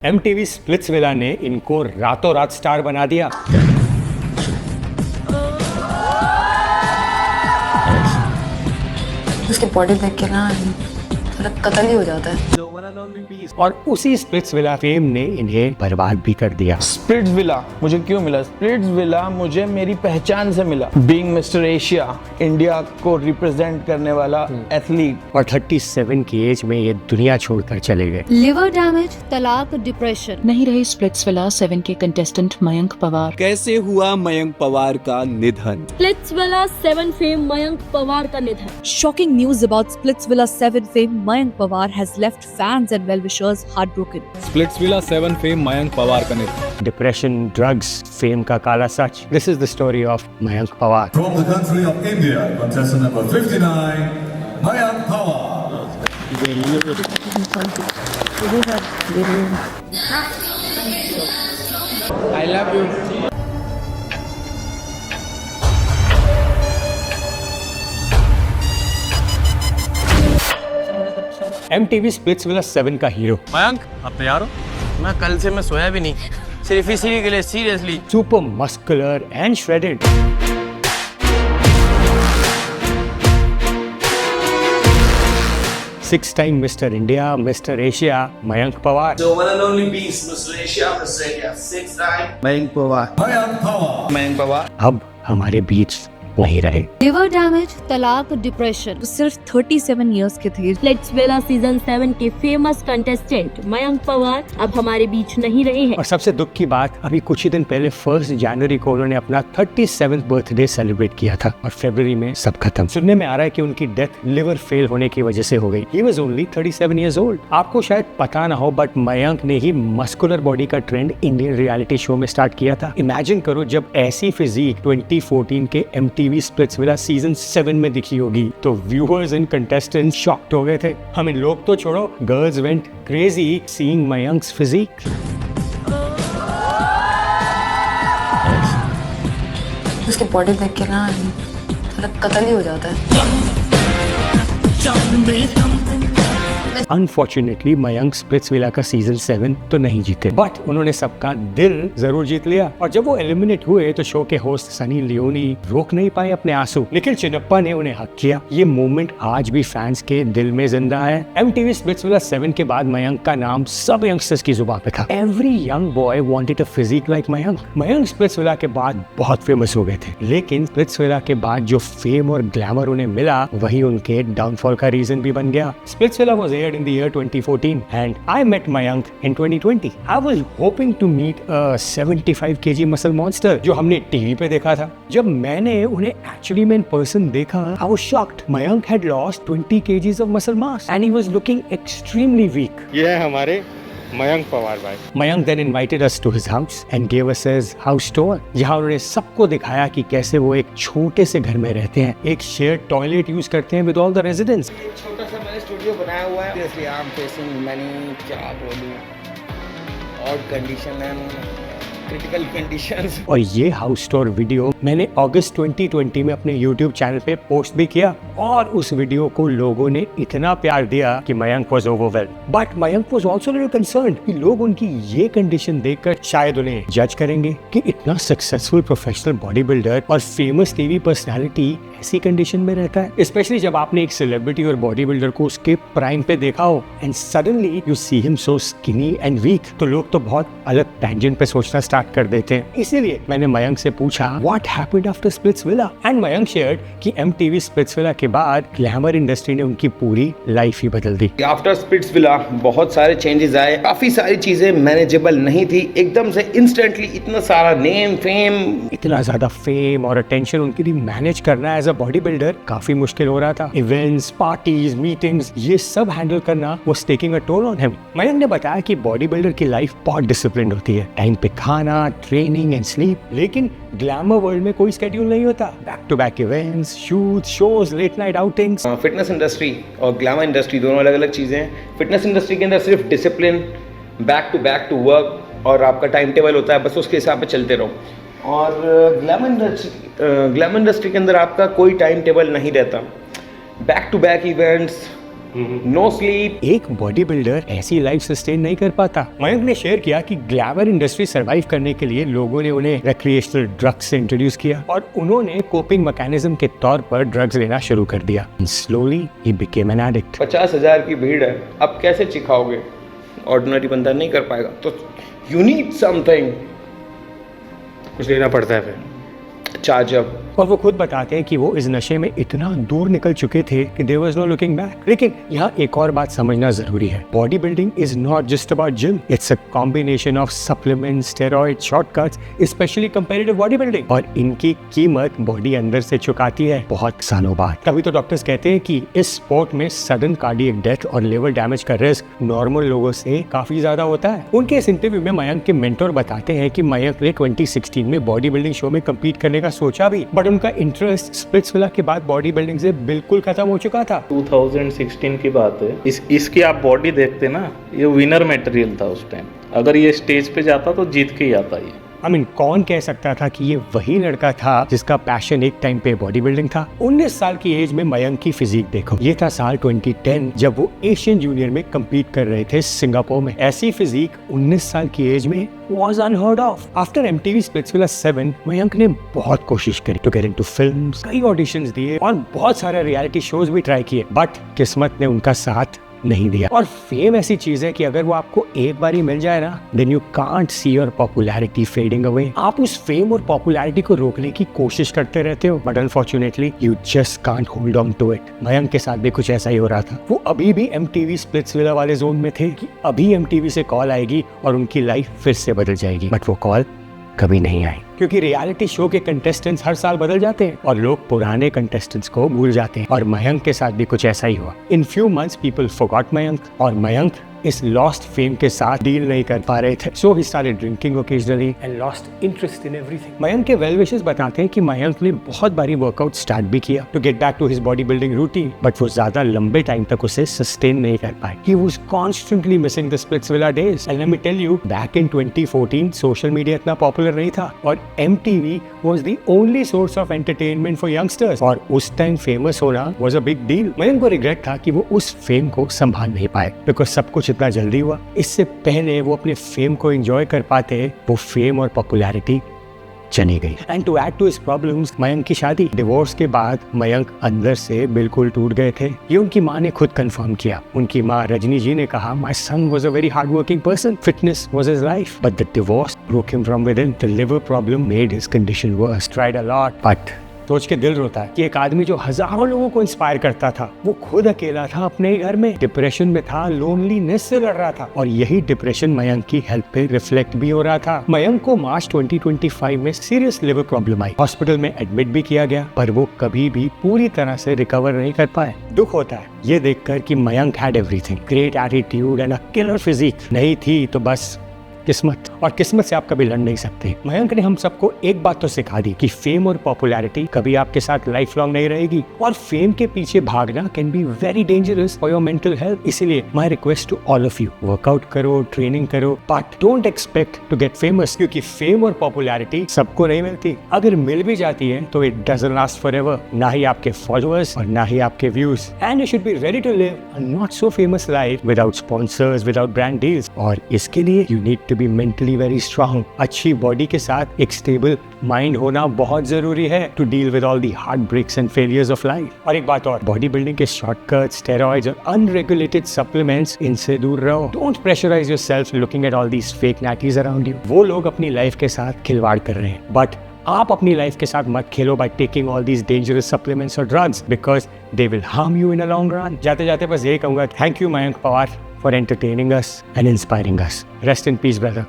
MTV Splitsvilla ने इनको रातों रात स्टार बना दिया। उसकी बॉडी देख के ना थोड़ा कत्ल ही हो जाता है। और उसी स्प्लिट्सविला फेम ने इन्हें बर्बाद भी कर दिया। स्प्लिट्सविला मुझे क्यों मिला? स्प्लिट्सविला मुझे मेरी पहचान से मिला। बीइंग मिस्टर एशिया, इंडिया को रिप्रेजेंट करने वाला एथलीट। और 37 की एज में ये दुनिया छोड़कर चले गए। लिवर डैमेज, तलाक, डिप्रेशन। नहीं रहे स्प्लिट्सविला 7 के कंटेस्टेंट मयंक पवार। कैसे हुआ मयंक पवार का निधन? स्प्लिट्सविला 7 फेम मयंक पवार का निधन। Shocking news about Splitsvilla 7 fame Mayank Pawar has left fans and well-wishers heartbroken. Splitsvilla 7 fame Mayank Pawar का निधन। डिप्रेशन, ड्रग्स, फेम का काला सच। This is the story of Mayank Pawar. From the country of India, contestant number 59, Mayank Pawar. I love you. MTV Splitsvilla 7 का hero Mayank, आप तैयार हो? मैं कल से मैं सोया भी नहीं, सिर्फ इसी के लिए seriously. Super muscular and shredded. Six time mister India, mister Asia, Mayank Pawar. The one and only beast, Mr. Asia, Mr. India, 6 time. Mayank Pawar. Mayank Pawar. Mayank Pawar अब हमारे बीच नहीं रहे। लिवर डैमेज, तलाक, डिप्रेशन। वो सिर्फ 37 years के थे। स्प्लिट्सविला सीजन 7 के फेमस कंटेस्टेंट मयंक पवार अब हमारे बीच नहीं रहे हैं। और सबसे दुख की बात, अभी कुछ ही दिन पहले 1 जनवरी को उन्होंने अपना 37th बर्थडे सेलिब्रेट किया था और फरवरी में सब खत्म। सुनने में आ रहा है कि उनकी डेथ लिवर फेल होने की वजह से हो गई। He was only 37 years old। आपको शायद पता ना हो, बट मयंक ने ही मस्कुलर बॉडी का ट्रेंड इंडियन रियलिटी शो में स्टार्ट किया था। इमेजिन करो, जब ऐसी फिजिक 2014 के MTV स्प्लिट्सविला सीजन 7 में दिखी होगी तो व्यूअर्स एंड कंटेस्टेंट्स शॉक्ड हो गए थे। हम इन लोग तो छोड़ो, girls went crazy seeing Mayank's physique. उसकी बॉडी देख के ना थोड़ा कत्ल ही हो जाता है। अनफॉर्चुनेटली मयंक स्प्लिट्सविला का सीजन 7 तो नहीं जीते, बट उन्होंने सबका दिल जरूर जीत लिया। और जब वो एलिमिनेट हुए तो शो के होस्ट सनी लियोनी रोक नहीं पाए अपने आंसू, लेकिन चिन्नप्पा ने उन्हें हक किया। ये मोमेंट आज भी फैंस के दिल में जिंदा है। MTV स्प्लिट्सविला 7 के बाद मयंक का नाम सब यंगस्टर्स की जुबान पे था। Every young boy wanted a physique like Mayank. Mayank Splitsvilla के बाद बहुत फेमस हो गए थे, लेकिन स्प्लिट्सविला के बाद जो फेम और ग्लैमर उन्हें मिला वही उनके डाउनफॉल का रीजन भी बन गया। Splitsvilla was aired in the year 2014 and I met Mayank in 2020. I was hoping to meet a 75 kg muscle monster जो हमने टीवी पे देखा था। जब मैंने उन्हें एक्चुअली में इन पर्सन देखा, I was shocked. Mayank had lost 20 kgs of muscle mass and he was looking extremely weak. ये है हमारे मयंक पवार भाई। Mayank then invited us to his house and gave us his house tour, जहाँ उन्होंने सबको दिखाया कि कैसे वो एक छोटे से घर में रहते हैं, एक शेयर्ड टॉयलेट यूज करते हैं with all the residents। छोटा सा मैंने स्टूडियो बनाया हुआ है। Seriously, I'm facing many, क्या बोलूं, odd condition and critical conditions। और ये हाउस टूर वीडियो मैंने अगस्त 2020 में अपने YouTube चैनल पे पोस्ट भी किया और उस वीडियो को लोगों ने इतना प्यार दिया कि Mayank was overwhelmed. But Mayank was also little concerned कि लोग उनकी ये कंडीशन देखकर शायद उन्हें जज करेंगे कि इतना सक्सेसफुल प्रोफेशनल बॉडी बिल्डर और फेमस टीवी पर्सनालिटी ऐसी कंडीशन में रहता है, स्पेशली जब आपने एक सेलिब्रिटी और बॉडी बिल्डर को उसके प्राइम पे देखा हो and suddenly you see him so skinny and weak, तो लोग तो बहुत अलग टेंजेंट पे सोचना स्टार्ट कर देते हैं। इसीलिए मैंने मयंक से पूछा what happened after Splitsvilla and Mayank shared कि MTV स्प्लिट्सविला के बाद ग्लैमर इंडस्ट्री ने उनकी पूरी लाइफ ही बदल दी। आफ्टर स्प्लिट्सविला बहुत सारे चेंजेस आए, काफी सारी चीजें मैनेजेबल नहीं थी। एकदम से इंस्टेंटली इतना सारा नेम फेम, इतना ज्यादा फेम और अटेंशन उनके लिए मैनेज करना एज अ बॉडी बिल्डर काफी मुश्किल हो रहा था। इवेंट्स, पार्टीज, मीटिंग्स, ये सब हैंडल करना was taking a toll on him. Mayank ने बताया कि बॉडी बिल्डर की लाइफ बहुत डिसिप्लिन्ड होती है, टाइम पे खाना, ट्रेनिंग एंड स्लीप, लेकिन ग्लैमर वर्ल्ड में कोई स्केड्यूल नहीं होता। Back to back events, shoot, shows, late night outings. Fitness industry और ग्लैमर इंडस्ट्री दोनों अलग अलग चीजें हैं। फिटनेस इंडस्ट्री के अंदर सिर्फ डिसिप्लिन, बैक टू वर्क और आपका टाइम टेबल होता है, बस उसके हिसाब से चलते रहो। और ग्लैमर इंडस्ट्री के अंदर आपका कोई टाइम टेबल नहीं रहता। Back to back events, no sleep. एक बॉडी बिल्डर ऐसी लाइफ सस्टेन नहीं कर पाता। मयंक ने शेयर किया कि ग्लैमर इंडस्ट्री सरवाइव करने के लिए लोगों ने उन्हें रिक्रिएशनल ड्रग्स से इंट्रोड्यूस किया और उन्होंने कोपिंग मैकेनिज्म के तौर पर ड्रग्स लेना शुरू कर दिया। Slowly he became an addict. 50,000 की भीड़ है, आप कैसे चिखाओगे? ऑर्डिनरी बंदा नहीं कर पाएगा, तो यू नीड समथिंग, कुछ लेना पड़ता है फिर। Charge up. और वो खुद बताते हैं कि वो इस नशे में इतना दूर निकल चुके थे कि there was no looking back. लेकिन यहाँ एक और बात समझना जरूरी है, body building is not just about gym, it's a combination of supplements, steroid, shortcuts, specially comparative body building, और इनकी कीमत बॉडी अंदर से चुकाती है बहुत सालों बाद। तभी तो डॉक्टर्स कहते हैं कि इस स्पोर्ट में सडन कार्डियक डेथ और लिवर डैमेज का रिस्क नॉर्मल लोगों से काफी ज्यादा होता है। उनके इस इंटरव्यू में मयंक के मेंटोर बताते हैं कि मयंक ने 2016 में बॉडी बिल्डिंग शो में कम्पीट करने का सोचा भी, बट उनका इंटरेस्ट स्प्लिट्सविला के बाद बॉडी बिल्डिंग से बिल्कुल खत्म हो चुका था। 2016 की बात है। इसकी आप बॉडी देखते ना, ये विनर मटेरियल था उस टाइम। अगर ये स्टेज पे जाता तो जीत के ही आता ये। कौन कह सकता था कि ये वही लड़का था जिसका पैशन एक टाइम पे बॉडी बिल्डिंग था। 19 साल की एज में मयंक की फिजिक देखो। ये था साल 2010 जब वो एशियन जूनियर में कम्पीट कर रहे थे सिंगापुर में। ऐसी फिजिक 19 साल की एज में was unheard of. After MTV Splitsvilla 7, Mayank ने बहुत कोशिश करी to get into films, कई ऑडिशंस दिए और बहुत सारे रियलिटी शोज भी ट्राई किए, बट किस्मत ने उनका साथ नहीं दिया। और फेम ऐसी चीज है कि अगर वो आपको एक बार ही मिल जाए ना, then you can't see your popularity fading away. आप उस फेम और पॉपुलैरिटी को रोकने की कोशिश करते रहते हो, but unfortunately you just can't hold on to it. Mayank के साथ भी कुछ ऐसा ही हो रहा था। वो अभी भी MTV स्प्लिट्सविला वाले जोन में थे कि अभी MTV से कॉल आएगी और उनकी लाइफ फिर से बदल जाएगी, बट वो कॉल कभी नहीं आई, क्योंकि रियलिटी शो के कंटेस्टेंट्स हर साल बदल जाते हैं और लोग पुराने कंटेस्टेंट्स को भूल जाते हैं। और मयंक के साथ भी कुछ ऐसा ही हुआ। In few months people forgot Mayank, और मयंक इस लॉस्ट फेम के साथ डील नहीं कर पा रहे थे। So he started drinking occasionally and lost interest in everything. Mayank के वेल विशर्स बताते हैं कि मयंक ने बहुत बारी वर्कआउट स्टार्ट भी किया to get back to his body building routine, but वो ज्यादा लंबे टाइम तक उसे सस्टेन नहीं कर पाए। He was constantly missing the Splitsvilla days. And let me tell you, back in 2014 social media इतना पॉपुलर नहीं था और MTV was the only source of entertainment for youngsters, और उस टाइम फेमस होना was a big deal। Mayank को regret था कि वो उस फेम को संभाल नहीं पाए, बिकॉज सब कुछ इतना जल्दी हुआ। इससे पहले वो अपने फेम को एंजॉय कर पाते, वो फेम और पॉपुलैरिटी चली गई। And to add to his problems, Mayank की शादी, डिवोर्स के बाद मयंक अंदर से बिल्कुल टूट गए थे। ये उनकी माँ ने खुद कंफर्म किया। उनकी माँ रजनी जी ने कहा, my son was a very hard working person, fitness was his life, but the divorce broke him from within. The liver problem made his condition worse. Tried a lot, but सोच के दिल रोता है कि एक आदमी जो हजारों लोगों को इंस्पायर करता था, वो खुद अकेला था अपने घर में, डिप्रेशन में था, लोनलीनेस से लड़ रहा था, और यही डिप्रेशन मयंक की हेल्थ पे रिफ्लेक्ट भी हो रहा था। मयंक को मार्च 2025 में सीरियस लिवर प्रॉब्लम आई। हॉस्पिटल में एडमिट भी किया गया, पर वो कभी भी पूरी तरह से रिकवर नहीं कर पाए। दुख होता है ये देखकर कि Mayank had everything, great attitude and a killer physique. नहीं थी तो बस किस्मत, और किस्मत से आप कभी लड़ नहीं सकते। मयंक ने हम सबको एक बात तो सिखा दी कि फेम और पॉपुलैरिटी कभी आपके साथ लाइफ लॉन्ग नहीं रहेगी, और फेम के पीछे भागना can be very dangerous for your mental health. इसीलिए my request to all of you, workout करो, ट्रेनिंग करो, but don't expect to get famous, क्योंकि फेम और पॉपुलैरिटी सबको नहीं मिलती। अगर मिल भी जाती है तो इट डजंट लास्ट फॉरएवर, ना ही आपके फॉलोअर्स और ना ही आपके views. And you should be ready to live a not so famous life without sponsors, without brand deals, और इसके लिए you need to be mentally very strong. अच्छी बॉडी के साथ एक स्टेबल माइंड होना बहुत जरूरी है to deal with all the heart breaks and failures of life. और एक बात और, बॉडी बिल्डिंग के शॉर्टकट्स, स्टेरॉइड्स और अनरेगुलेटेड सप्लीमेंट्स, इनसे दूर रहो। Don't pressurise yourself looking at all these fake natties around you. वो लोग अपनी लाइफ के साथ खिलवाड़ कर रहे हैं, बट आप अपनी लाइफ के साथ मत खेलो by taking all these dangerous supplements और drugs, because they will harm you in a long run. जाते जाते बस यही कहूंगा, thank you Mayank Pawar for entertaining us and inspiring us. Rest in peace, brother.